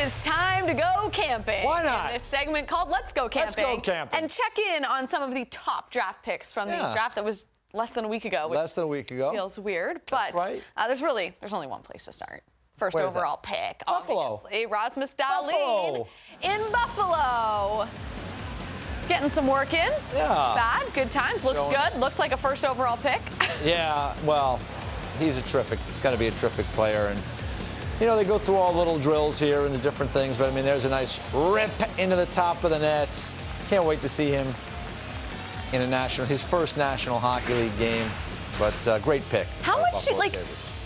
is time to go camping. Why not? In this segment called Let's Go Camping. Let's go camping. And check in on some of the top draft picks from the draft that was less than a week ago. Less than a week ago. Feels weird, but right. there's only one place to start. First Where is overall pick, Buffalo. obviously, Rasmus Dahlin Buffalo. in Buffalo. Getting some work in. Yeah. Bad, good times. Looks good. Looks like a first overall pick. Yeah, well, he's going to be a terrific player. And, you know, they go through all the little drills here and the different things, but, I mean, there's a nice rip into the top of the net. Can't wait to see him in his first National Hockey League game. But great pick. How much,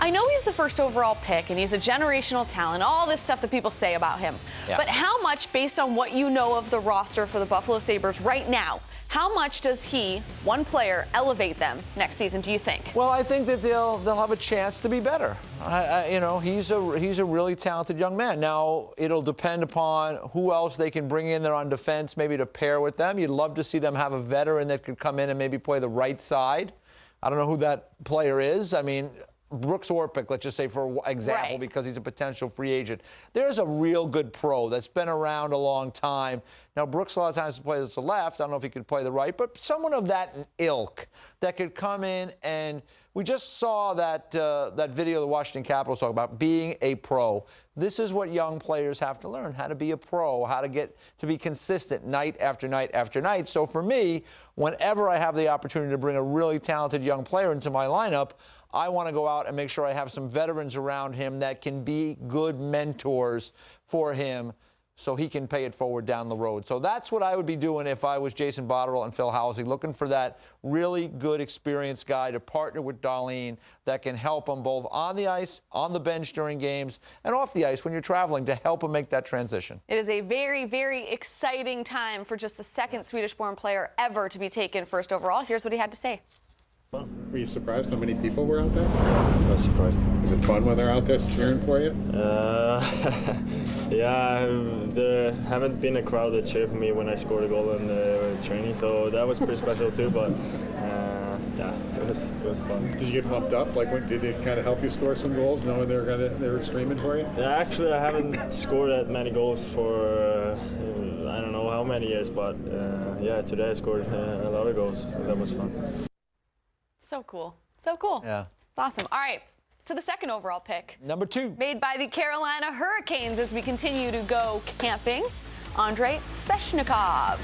I know he's the first overall pick and he's a generational talent, all this stuff that people say about him. Yeah. But how much, based on what you know of the roster for the Buffalo Sabres right now, how much does he, one player, elevate them next season, do you think? Well, I think that they'll have a chance to be better. You know, he's a really talented young man. Now, it'll depend upon who else they can bring in there on defense, maybe to pair with them. You'd love to see them have a veteran that could come in and maybe play the right side. I don't know who that player is. I mean, Brooks Orpik, let's just say for example, because he's a potential free agent. There's a real good pro that's been around a long time. Now, Brooks a lot of times plays the left. I don't know if he could play the right, but someone of that ilk that could come in, and we just saw that video the Washington Capitals talk about being a pro. This is what young players have to learn, how to be a pro, how to get to be consistent night after night after night. So for me, whenever I have the opportunity to bring a really talented young player into my lineup, I want to go out and make sure I have some veterans around him that can be good mentors for him so he can pay it forward down the road. So that's what I would be doing if I was Jason Botterill and Phil Housley, looking for that really good, experienced guy to partner with Dahlin that can help him both on the ice, on the bench during games, and off the ice when you're traveling to help him make that transition. It is a very, very exciting time for just the second Swedish-born player ever to be taken first overall. Here's what he had to say. Were you surprised how many people were out there? I was surprised. Is it fun when they're out there cheering for you? Yeah, there haven't been a crowd that cheered for me when I scored a goal in the training, so that was pretty special too. But yeah, it was fun. Did you get pumped up? Did it kind of help you score some goals, knowing they were streaming for you? Yeah, actually, I haven't scored that many goals for I don't know how many years, but yeah, today I scored a lot of goals. So that was fun. So cool. So cool. Yeah. It's awesome. All right. To the second overall pick. Number 2. Made by the Carolina Hurricanes as we continue to go camping. Andrei Svechnikov.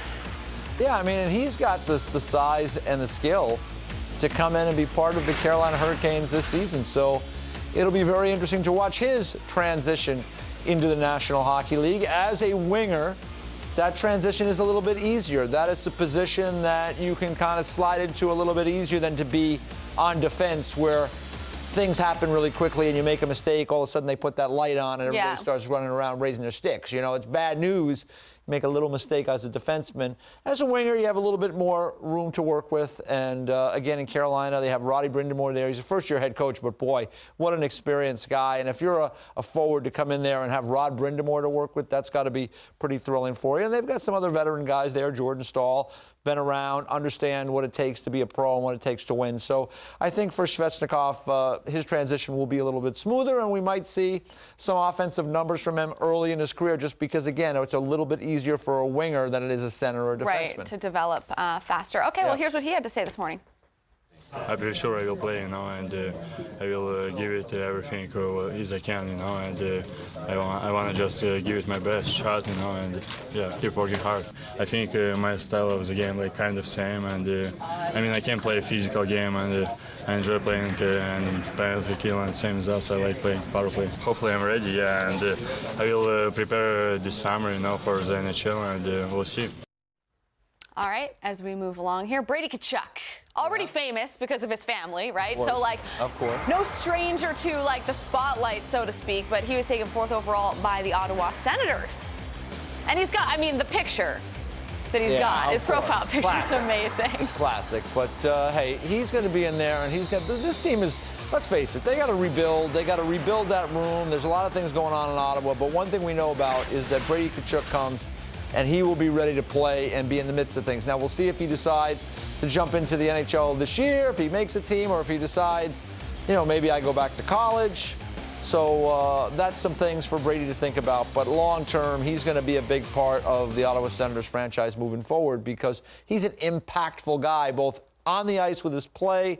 Yeah, I mean, and he's got the size and the skill to come in and be part of the Carolina Hurricanes this season. So it'll be very interesting to watch his transition into the National Hockey League. As a winger, that transition is a little bit easier. That is the position that you can kind of slide into a little bit easier than to be on defense, where things happen really quickly and you make a mistake, all of a sudden they put that light on and everybody starts running around raising their sticks. You know, it's bad news. Make a little mistake as a defenseman. As a winger, you have a little bit more room to work with. And again, in Carolina, they have Roddy Brind'Amour there. He's a first-year head coach, but boy, what an experienced guy. And if you're a forward to come in there and have Rod Brind'Amour to work with, that's got to be pretty thrilling for you. And they've got some other veteran guys there. Jordan Staal, been around, understand what it takes to be a pro and what it takes to win. So I think for Svechnikov, his transition will be a little bit smoother, and we might see some offensive numbers from him early in his career, just because, again, it's a little bit easier for a winger than it is a center or a defenseman. Right, to develop faster. Okay, well, here's what he had to say this morning. I'm pretty sure I will play, you know, and I will give it everything as I can, you know, and I want to just give it my best shot, you know, and yeah, keep working hard. I think my style of the game kind of same, and I mean, I can play a physical game, and I enjoy playing and penalty kill, and same as us, I like playing power play. Hopefully I'm ready, yeah, and I will prepare this summer, you know, for the NHL, and we'll see. All right, as we move along here, Brady Tkachuk, already famous because of his family, right? So, of course, no stranger to, the spotlight, so to speak, but he was taken 4th overall by the Ottawa Senators. And he's got, I mean, the picture that he's got, his profile picture is amazing. It's classic, but hey, he's going to be in there, and this team is, let's face it, they got to rebuild. They got to rebuild that room. There's a lot of things going on in Ottawa, but one thing we know about is that Brady Tkachuk comes, and he will be ready to play and be in the midst of things. Now, we'll see if he decides to jump into the NHL this year, if he makes a team, or if he decides, you know, maybe I go back to college. So that's some things for Brady to think about. But long term, he's going to be a big part of the Ottawa Senators franchise moving forward because he's an impactful guy, both on the ice with his play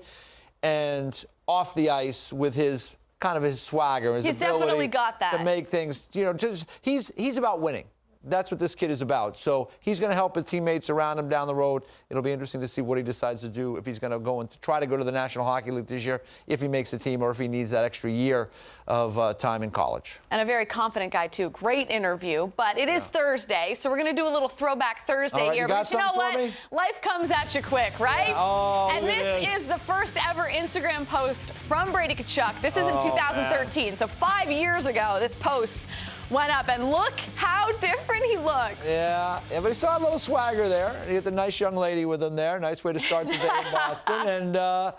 and off the ice with his kind of his swagger, his ability definitely got that to make things. Just he's about winning. That's what this kid is about. So he's going to help his teammates around him down the road. It'll be interesting to see what he decides to do, if he's going to go and try to go to the National Hockey League this year, if he makes the team, or if he needs that extra year of time in college. And a very confident guy, too. Great interview. But it is Thursday, so we're going to do a little throwback Thursday here. But you know what? Life comes at you quick, right? Yeah. Oh, and this is the first ever Instagram post from Brady Tkachuk. This is in 2013. Man. So 5 years ago, this post went up, and look how different he looks. Yeah, but he saw a little swagger there. He had the nice young lady with him there. Nice way to start the day in Boston. And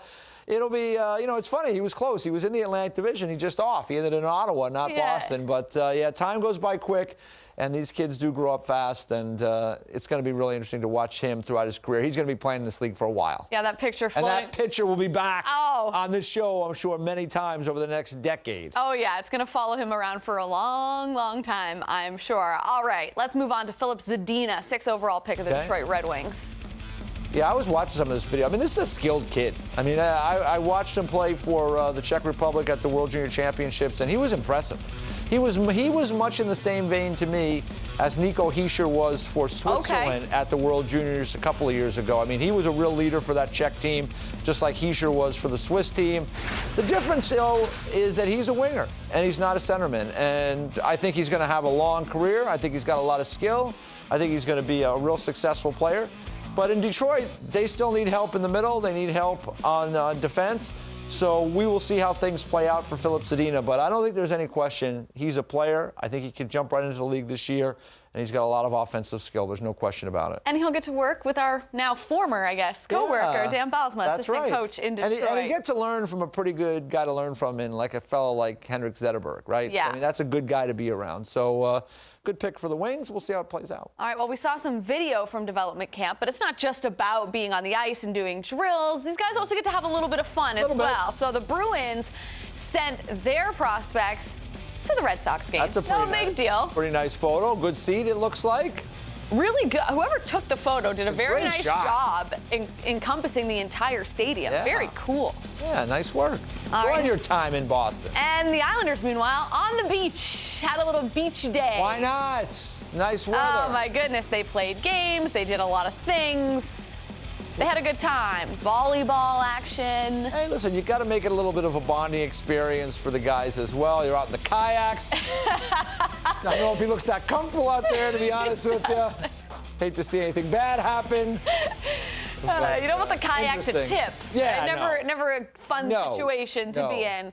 it'll be, it's funny. He was close. He was in the Atlantic Division. He's just off. He ended in Ottawa, not Boston. But, time goes by quick. And these kids do grow up fast, and it's going to be really interesting to watch him throughout his career. He's going to be playing in this league for a while. Yeah, that picture floating. And that picture will be back on this show, I'm sure, many times over the next decade. Oh, yeah. It's going to follow him around for a long, long time, I'm sure. All right, let's move on to Filip Zadina, 6th overall pick of the Detroit Red Wings. Yeah, I was watching some of this video. I mean, this is a skilled kid. I mean, I watched him play for the Czech Republic at the World Junior Championships, and he was impressive. He was much in the same vein to me as Nico Hischier was for Switzerland at the World Juniors a couple of years ago. I mean, he was a real leader for that Czech team, just like Hischier was for the Swiss team. The difference, though, is that he's a winger, and he's not a centerman. And I think he's going to have a long career. I think he's got a lot of skill. I think he's going to be a real successful player. But in Detroit, they still need help in the middle. They need help on defense. So we will see how things play out for Filip Zadina. But I don't think there's any question he's a player. I think he could jump right into the league this year. And he's got a lot of offensive skill. There's no question about it. And he'll get to work with our now former, I guess, co-worker, Dan Bylsma, assistant coach in Detroit. And he gets to learn from a pretty good guy to learn from in like a fellow like Henrik Zetterberg, right? Yeah. So, I mean, that's a good guy to be around. So good pick for the Wings. We'll see how it plays out. All right, well, we saw some video from development camp, but it's not just about being on the ice and doing drills. These guys also get to have a little bit of fun as well. So the Bruins sent their prospects to the Red Sox game. That's a big deal. Pretty nice photo. Good seat, it looks like. Really good. Whoever took the photo did a very nice job encompassing the entire stadium. Yeah. Very cool. Yeah, nice work. Enjoy your time in Boston. And the Islanders, meanwhile, on the beach, had a little beach day. Why not? Nice weather. Oh, my goodness. They played games. They did a lot of things. They had a good time. Volleyball action. Hey, listen, you got to make it a little bit of a bonding experience for the guys as well. You're out in the kayaks. I don't know if he looks that comfortable out there, to be honest with you. Hate to see anything bad happen. You don't want the kayak to tip. Yeah, never a fun situation to be in.